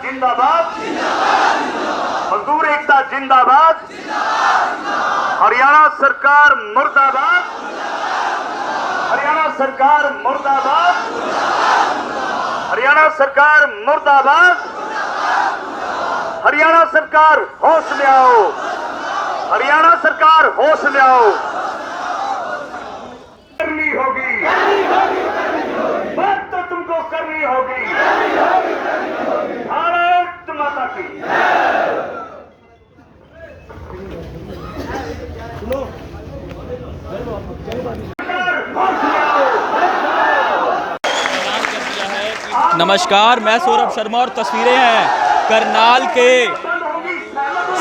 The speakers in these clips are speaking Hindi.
जिंदाबाद, मजदूर एकता जिंदाबाद, हरियाणा सरकार मुर्दाबाद, हरियाणा सरकार मुर्दाबाद, हरियाणा सरकार मुर्दाबाद, हरियाणा सरकार होश में आओ, हरियाणा सरकार होश में आओ। करनी होगी, बात तो तुमको करनी होगी। भारत माता की। नमस्कार, मैं सौरभ शर्मा और तस्वीरें हैं करनाल के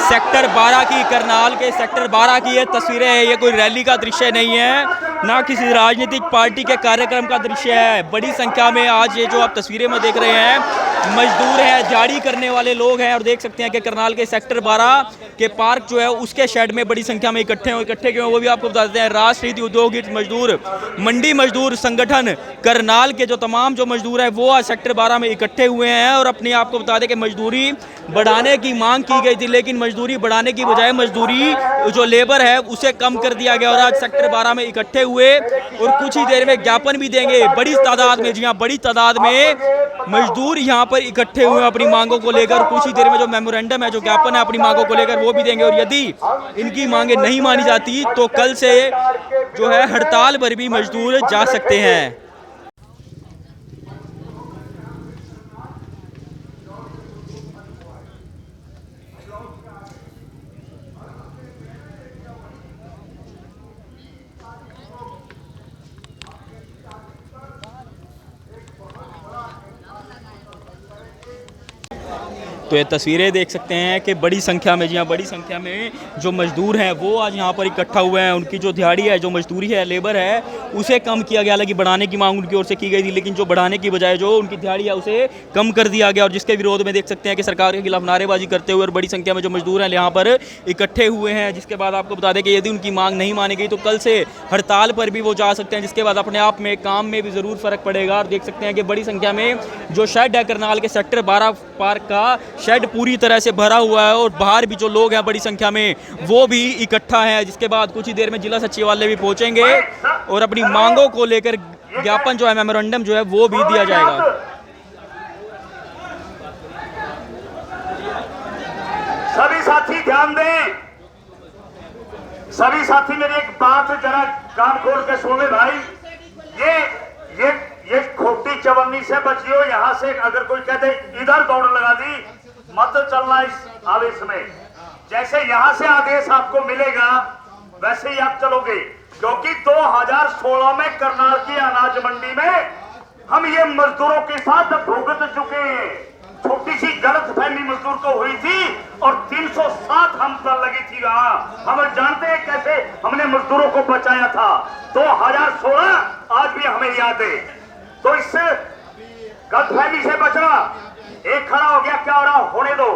सेक्टर 12 की। करनाल के सेक्टर 12 की ये तस्वीरें हैं। ये कोई रैली का दृश्य नहीं है, ना किसी राजनीतिक पार्टी के कार्यक्रम का दृश्य है। बड़ी संख्या में आज ये जो आप तस्वीरें में देख रहे हैं मजदूर हैं, झाड़ी करने वाले लोग हैं। और देख सकते हैं कि करनाल के सेक्टर 12 के पार्क जो है उसके शेड में बड़ी संख्या में इकट्ठे क्यों वो भी आपको बता देते हैं। राष्ट्रीय औद्योगिक मजदूर मंडी मजदूर संगठन करनाल के जो तमाम जो मजदूर हैं वो आज सेक्टर 12 में इकट्ठे हुए हैं और अपने आपको बता दें कि मजदूरी बढ़ाने की मांग की गई थी, लेकिन मजदूरी बढ़ाने की बजाय मजदूरी जो लेबर है उसे कम कर दिया गया। और आज सेक्टर 12 में इकट्ठे हुए और कुछ ही देर में ज्ञापन भी देंगे बड़ी तादाद में। जी हाँ, बड़ी तादाद में मजदूर यहाँ पर इकट्ठे हुए अपनी मांगों को लेकर। कुछ ही देर में जो मेमोरेंडम है, जो ज्ञापन है अपनी मांगों को लेकर वो भी देंगे। और यदि इनकी मांगे नहीं मानी जाती तो कल से जो है हड़ताल पर भी मजदूर जा सकते हैं। तो ये तस्वीरें देख सकते हैं कि बड़ी संख्या में, जी हाँ, बड़ी संख्या में जो मजदूर हैं वो आज यहाँ पर इकट्ठा हुए हैं। उनकी जो दिहाड़ी है, जो मजदूरी है, लेबर है, उसे कम किया गया। हालांकि बढ़ाने की मांग उनकी ओर से की गई थी, लेकिन जो बढ़ाने की बजाय जो उनकी दिहाड़ी है उसे कम कर दिया गया। और जिसके विरोध में देख सकते हैं कि सरकार के खिलाफ नारेबाजी करते हुए और बड़ी संख्या में जो मजदूर हैं यहाँ पर इकट्ठे हुए हैं। जिसके बाद आपको बता दें कि यदि उनकी मांग नहीं मानी गई तो कल से हड़ताल पर भी वो जा सकते हैं, जिसके बाद अपने आप में काम में भी ज़रूर फ़र्क पड़ेगा। और देख सकते हैं कि बड़ी संख्या में जो शेड है करनाल के सेक्टर 12 पार्क का शेड पूरी तरह से भरा हुआ है और बाहर भी जो लोग हैं बड़ी संख्या में वो भी इकट्ठा है। जिसके बाद कुछ ही देर में जिला सचिवालय भी पहुंचेंगे और अपनी मांगों को लेकर ज्ञापन जो है, मेमोरेंडम जो है वो भी दिया जाएगा। सभी साथी ध्यान दें, सभी साथी मेरी एक बात जरा कान खोल के सुन ले भाई। ये खोटी चवन्नी से बचियो। यहाँ से अगर कोई कहते इधर दौड़ लगा दी, मत चलना इस आवेश में। जैसे यहाँ से आदेश आपको मिलेगा वैसे ही आप चलोगे, क्योंकि 2016 में करनाल की अनाज मंडी में हम ये मजदूरों के साथ भुगत चुके हैं। छोटी सी गलतफहमी मजदूर को हुई थी और 307 हम पर लगी थी। वहां हम जानते हैं कैसे हमने मजदूरों को बचाया था। 2016 आज भी हमें याद है। तो इससे गलतफहमी से बचना। एक खड़ा हो गया, क्या हो रहा होने दो।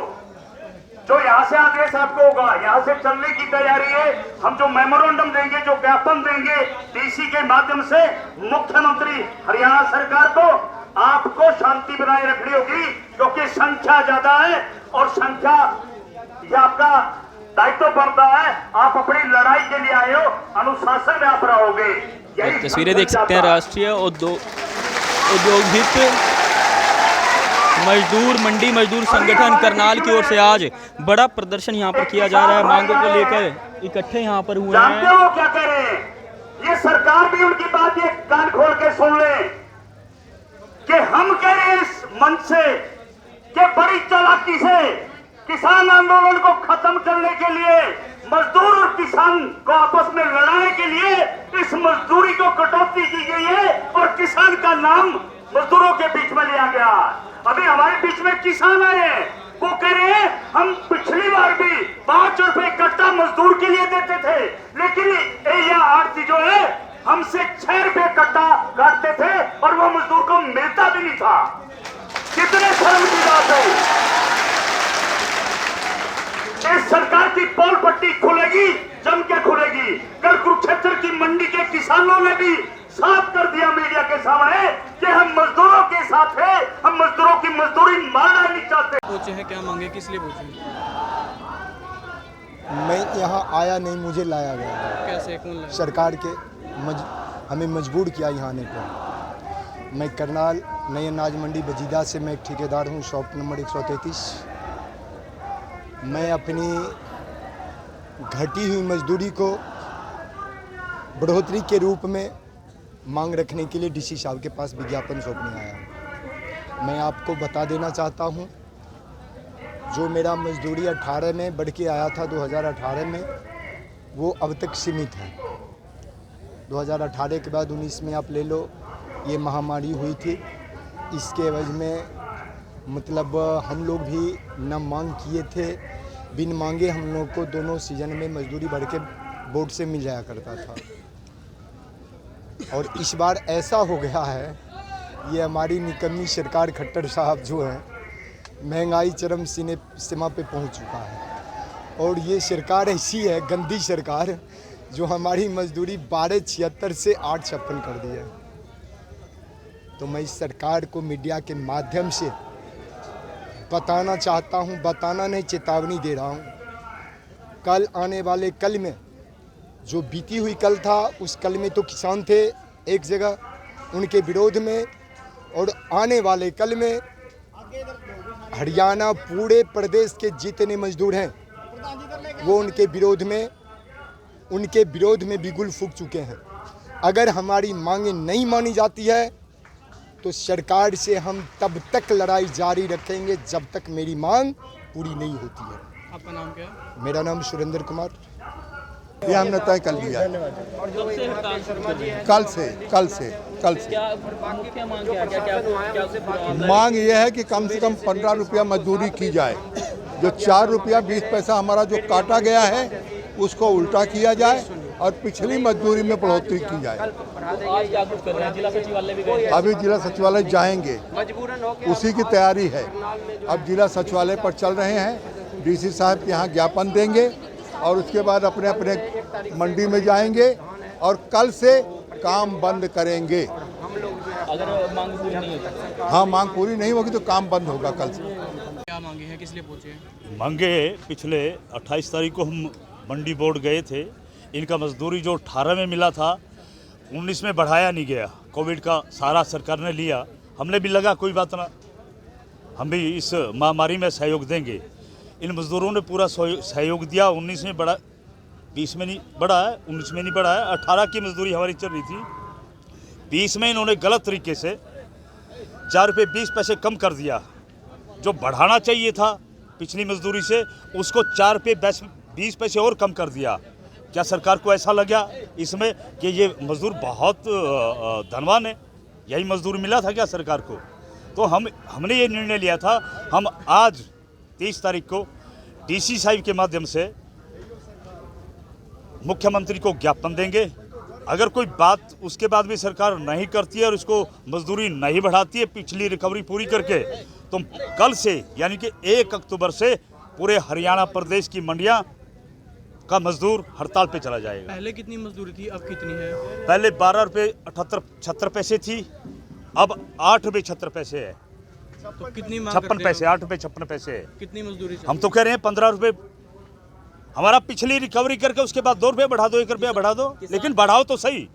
जो यहाँ से आदेश आपको होगा, यहाँ से चलने की तैयारी है। हम जो मेमोरेंडम देंगे, जो ज्ञापन देंगे डीसी के माध्यम से मुख्यमंत्री हरियाणा सरकार को, आपको शांति बनाए रखनी होगी, क्योंकि संख्या ज्यादा है और संख्या ये आपका दायित्व बनता है। आप अपनी लड़ाई के लिए आए हो, अनुशासन में आप रहोगे। तस्वीरें देख सकते हैं राष्ट्रीय औद्योगिक मजदूर मंडी मजदूर संगठन करनाल की ओर से आज बड़ा प्रदर्शन यहाँ पर किया जा रहा है। मांगों को लेकर इकट्ठे यहाँ पर हुए हैं। जानते हो क्या कह रहे हैं? ये सरकार भी उनकी बात ये कान खोल के सुन ले कि हम कह रहे हैं इस मंच से कि बड़ी चालाकी से किसान आंदोलन को खत्म करने के लिए, मजदूर और किसान को आपस में लड़ाने के लिए इस मजदूरी को कटौती की गई है और किसान का नाम मजदूरों के बीच में लिया गया। अभी हमारे बीच में किसान आए हैं, वो कह रहे हैं हम पिछली बार भी 5 रुपए कट्टा मजदूर के लिए देते थे, लेकिन ये आड़ती जो है हमसे 6 रुपए कट्टा काटते थे और वो मजदूर को मिलता भी नहीं था। कितने शर्म की बात है। इस सरकार की पोल पट्टी खुलेगी, जम के खुलेगी। कल कुरुक्षेत्र की मंडी के किसानों ने भी साफ कर दिया मीडिया के सामने कि हम मजदूरों के साथ हैं, हम मजदूरों की मजदूरी मारना नहीं चाहते। पहुंचे हैं, क्या मांगे, किस लिए पहुंचे हैं? मैं यहाँ आया नहीं, मुझे लाया गया। कैसे, कौन लाया? सरकार के हमें मजबूर किया यहाँ आने पर। मैं करनाल नई अनाज मंडी बजीदा से मैं एक ठेकेदार हूँ, शॉप नंबर 133। मैं अपनी घटी हुई मजदूरी को बढ़ोतरी के रूप में मांग रखने के लिए डीसी साहब के पास विज्ञापन सौंपने आया हूँ। मैं आपको बता देना चाहता हूँ, जो मेरा मजदूरी 18 में बढ़ के आया था 2018 में, वो अब तक सीमित है। 2018 के बाद 19 में आप ले लो, ये महामारी हुई थी। इसके एवज में मतलब हम लोग भी न मांग किए थे, बिन मांगे हम लोग को दोनों सीजन में मजदूरी बढ़ के बोर्ड से मिल जाया करता था। और इस बार ऐसा हो गया है, ये हमारी निकम्मी सरकार खट्टर साहब जो हैं, महंगाई चरम सीमा पे पहुंच चुका है। और ये सरकार ऐसी है, गंदी सरकार, जो हमारी मजदूरी 1276 से 856 कर दी है। तो मैं इस सरकार को मीडिया के माध्यम से बताना चाहता हूं, बताना नहीं, चेतावनी दे रहा हूं। कल आने वाले कल में, जो बीती हुई कल था, उस कल में तो किसान थे एक जगह उनके विरोध में, और आने वाले कल में हरियाणा पूरे प्रदेश के जितने मजदूर हैं वो उनके विरोध में बिगुल फूंक चुके हैं। अगर हमारी मांगें नहीं मानी जाती है तो सरकार से हम तब तक लड़ाई जारी रखेंगे जब तक मेरी मांग पूरी नहीं होती है। आपका नाम क्या है? मेरा नाम सुरेंद्र कुमार। ये हमने तय कर लिया है। और कब से हड़ताल शुरू कर दी है? कल से क्या मुख्य मांग क्या है? क्या उसे पूरा मांग ये है कि कम से कम 15 रुपया मजदूरी की जाए। जो 4 रुपया 20 पैसा हमारा जो काटा गया है उसको उल्टा किया जाए और पिछली मजदूरी में बढ़ोतरी की जाए। तो आज क्या कुछ कर रहे हैं? जिला सचिवालय भी गए? अभी जिला सचिवालय जाएंगे, उसी की तैयारी है। अब जिला सचिवालय पर चल रहे हैं, डीसी साहब के यहाँ ज्ञापन देंगे और उसके बाद अपने अपने मंडी में जाएंगे और कल से काम बंद करेंगे। अगर मांग पूरी नहीं होती? हाँ, मांग पूरी नहीं होगी तो काम बंद होगा कल से। क्या मांगे हैं, किस लिए पहुंचे हैं? मांगे पिछले 28 तारीख को हम मंडी बोर्ड गए थे। इनका मजदूरी जो 18 में मिला था 19 में बढ़ाया नहीं गया। कोविड का सारा सरकार ने लिया, हमने भी लगा कोई बात ना, हम भी इस महामारी में सहयोग देंगे। इन मजदूरों ने पूरा सहयोग दिया। 19 में बढ़ा, 20 में नहीं बढ़ा है, 19 में नहीं बढ़ा है। 18 की मजदूरी हमारी चल रही थी, 20 में इन्होंने गलत तरीके से 4 रुपये 20 पैसे कम कर दिया। जो बढ़ाना चाहिए था पिछली मजदूरी से, उसको 4 रुपये 20 पैसे और कम कर दिया। क्या सरकार को ऐसा लगा इसमें कि ये मजदूर बहुत धनवान है, यही मजदूर मिला था क्या सरकार को? तो हमने ये निर्णय लिया था, हम आज 23 तारीख को डीसी साहब के माध्यम से मुख्यमंत्री को ज्ञापन देंगे। अगर कोई बात उसके बाद भी सरकार नहीं करती है और इसको मजदूरी नहीं बढ़ाती है पिछली रिकवरी पूरी करके, तो कल से यानी कि 1 अक्टूबर से पूरे हरियाणा प्रदेश की मंडियां का मजदूर हड़ताल पे चला जाएगा। पहले कितनी मजदूरी थी, अब कितनी है? पहले 12 रुपये 76 पैसे थी, अब 8 रुपये 76 पैसे है। तो कितनी मांग 56 करते पैसे, हैं? 8 रुपये 56 पैसे है। कितनी मजदूरी चाहिए? हम तो कह रहे हैं 15 रुपये। हमारा पिछली रिकवरी करके उसके बाद 2 रुपये बढ़ा दो, 1 रुपया बढ़ा दो, लेकिन बढ़ाओ तो सही।